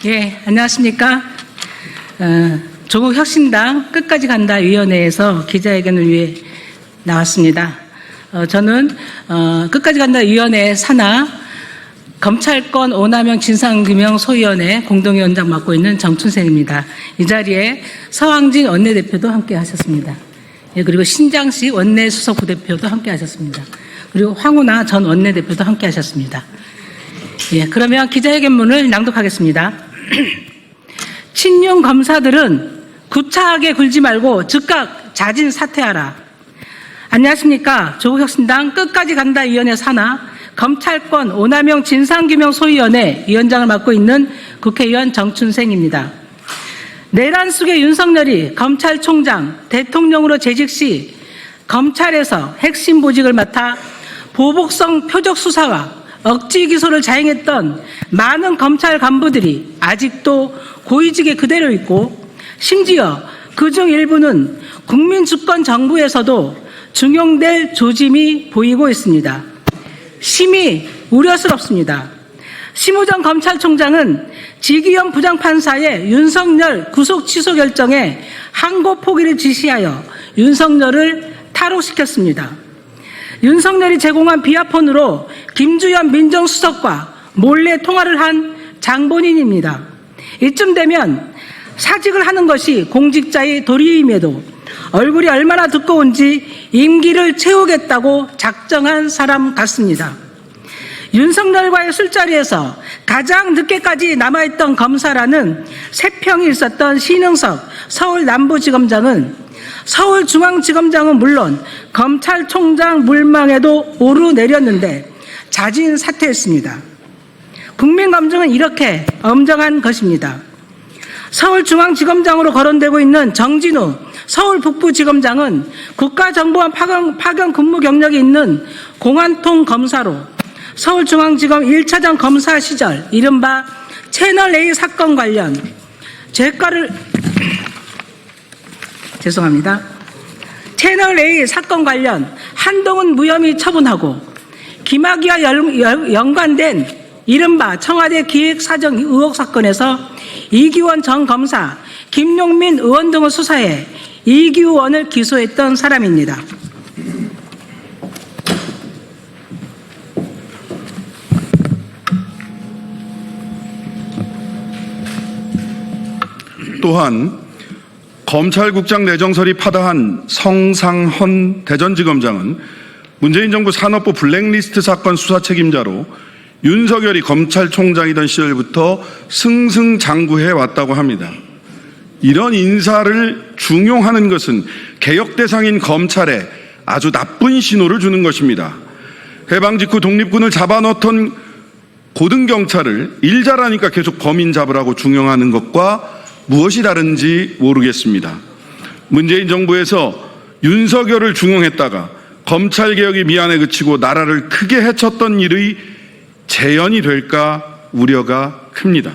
예, 안녕하십니까. 조국혁신당 끝까지 간다 위원회에서 기자회견을 위해 나왔습니다. 저는 끝까지 간다 위원회 산하 검찰권 오남용 진상규명 소위원회 공동위원장 맡고 있는 정춘생입니다. 이 자리에 서왕진 원내대표도 함께 하셨습니다. 예, 그리고 신장식 원내수석 부대표도 함께 하셨습니다. 그리고 황운하 전 원내대표도 함께 하셨습니다. 예, 그러면 기자회견문을 낭독하겠습니다. 친윤 검사들은 구차하게 굴지 말고 즉각 자진 사퇴하라. 안녕하십니까. 조국혁신당 끝까지 간다 위원회 산하 검찰권 오남용 진상규명 소위원회 위원장을 맡고 있는 국회의원 정춘생입니다. 내란 속의 윤석열이 검찰총장, 대통령으로 재직 시 검찰에서 핵심 보직을 맡아 보복성 표적 수사와 억지 기소를 자행했던 많은 검찰 간부들이 아직도 고위직에 그대로 있고, 심지어 그중 일부는 국민주권정부에서도 중용될 조짐이 보이고 있습니다. 심히 우려스럽습니다. 심우정 검찰총장은 지기현 부장판사의 윤석열 구속 취소 결정에 항고 포기를 지시하여 윤석열을 탈옥시켰습니다. 윤석열이 제공한 비아폰으로 김주현 민정수석과 몰래 통화를 한 장본인입니다. 이쯤 되면 사직을 하는 것이 공직자의 도리임에도 얼굴이 얼마나 두꺼운지 임기를 채우겠다고 작정한 사람 같습니다. 윤석열과의 술자리에서 가장 늦게까지 남아있던 검사라는 세평이 있었던 신흥석 서울 남부지검장은 서울중앙지검장은 물론 검찰총장 물망에도 오르내렸는데 자진 사퇴했습니다. 국민감정은 이렇게 엄정한 것입니다. 서울중앙지검장으로 거론되고 있는 정진우 서울북부지검장은 국가정보원 파견 근무 경력이 있는 공안통 검사로 서울중앙지검 1차장 검사 시절 이른바 채널A 사건 관련 채널A 사건 관련 한동훈 무혐의 처분하고 김학의와 연관된 이른바 청와대 기획사정 의혹 사건에서 이규원 전 검사, 김용민 의원 등을 수사해 이규원을 기소했던 사람입니다. 또한 검찰국장 내정설이 파다한 성상헌 대전지검장은 문재인 정부 산업부 블랙리스트 사건 수사 책임자로 윤석열이 검찰총장이던 시절부터 승승장구해 왔다고 합니다. 이런 인사를 중용하는 것은 개혁 대상인 검찰에 아주 나쁜 신호를 주는 것입니다. 해방 직후 독립군을 잡아넣던 고등경찰을 일 잘하니까 계속 범인 잡으라고 중용하는 것과 무엇이 다른지 모르겠습니다. 문재인 정부에서 윤석열을 중용했다가 검찰개혁이 미안에 그치고 나라를 크게 해쳤던 일의 재현이 될까 우려가 큽니다.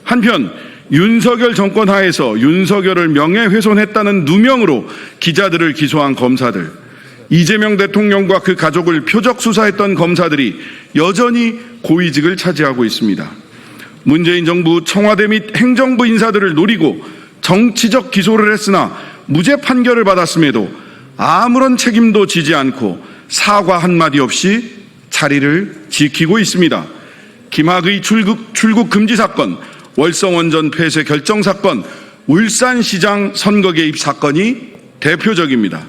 한편 윤석열 정권 하에서 윤석열을 명예훼손했다는 누명으로 기자들을 기소한 검사들, 이재명 대통령과 그 가족을 표적 수사했던 검사들이 여전히 고위직을 차지하고 있습니다. 문재인 정부 청와대 및 행정부 인사들을 노리고 정치적 기소를 했으나 무죄 판결을 받았음에도 아무런 책임도 지지 않고 사과 한마디 없이 자리를 지키고 있습니다. 김학의 출국 금지 사건, 월성원전 폐쇄 결정 사건, 울산시장 선거 개입 사건이 대표적입니다.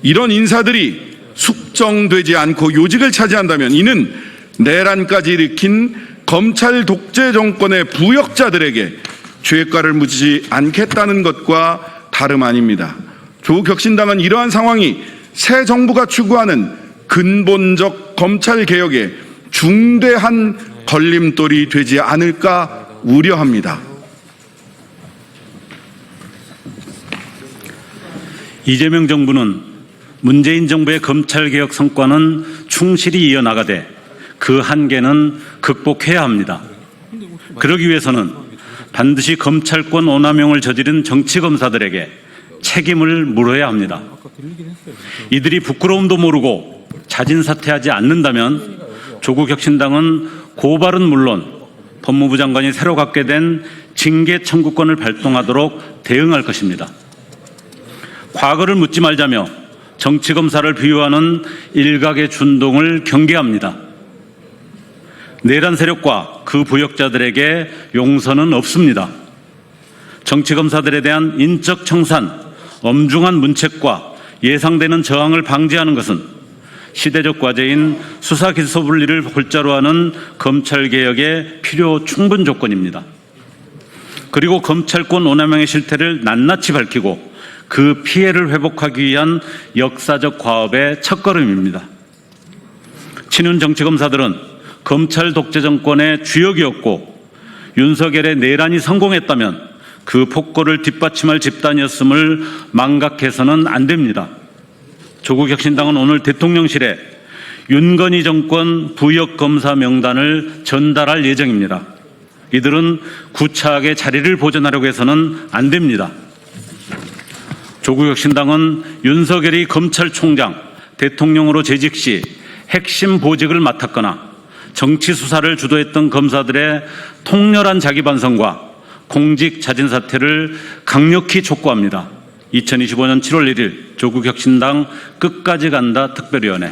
이런 인사들이 숙정되지 않고 요직을 차지한다면 이는 내란까지 일으킨 검찰 독재 정권의 부역자들에게 죄가를 묻지 않겠다는 것과 다름 아닙니다. 조국혁신당은 이러한 상황이 새 정부가 추구하는 근본적 검찰개혁에 중대한 걸림돌이 되지 않을까 우려합니다. 이재명 정부는 문재인 정부의 검찰개혁 성과는 충실히 이어나가되 그 한계는 극복해야 합니다. 그러기 위해서는 반드시 검찰권 오남용을 저지른 정치검사들에게 책임을 물어야 합니다. 이들이 부끄러움도 모르고 자진 사퇴하지 않는다면 조국혁신당은 고발은 물론 법무부 장관이 새로 갖게 된 징계 청구권을 발동하도록 대응할 것입니다. 과거를 묻지 말자며 정치검사를 비유하는 일각의 준동을 경계합니다. 내란 세력과 그 부역자들에게 용서는 없습니다. 정치검사들에 대한 인적 청산, 엄중한 문책과 예상되는 저항을 방지하는 것은 시대적 과제인 수사기소 분리를 골자로 하는 검찰개혁의 필요 충분 조건입니다. 그리고 검찰권 오남용의 실태를 낱낱이 밝히고 그 피해를 회복하기 위한 역사적 과업의 첫걸음입니다. 친윤 정치검사들은 검찰 독재 정권의 주역이었고 윤석열의 내란이 성공했다면 그 폭거를 뒷받침할 집단이었음을 망각해서는 안 됩니다. 조국혁신당은 오늘 대통령실에 윤건희 정권 부역검사 명단을 전달할 예정입니다. 이들은 구차하게 자리를 보존하려고 해서는 안 됩니다. 조국혁신당은 윤석열이 검찰총장, 대통령으로 재직 시 핵심 보직을 맡았거나 정치 수사를 주도했던 검사들의 통렬한 자기반성과 공직 자진 사퇴를 강력히 촉구합니다. 2025년 7월 1일 조국혁신당 끝까지 간다 특별위원회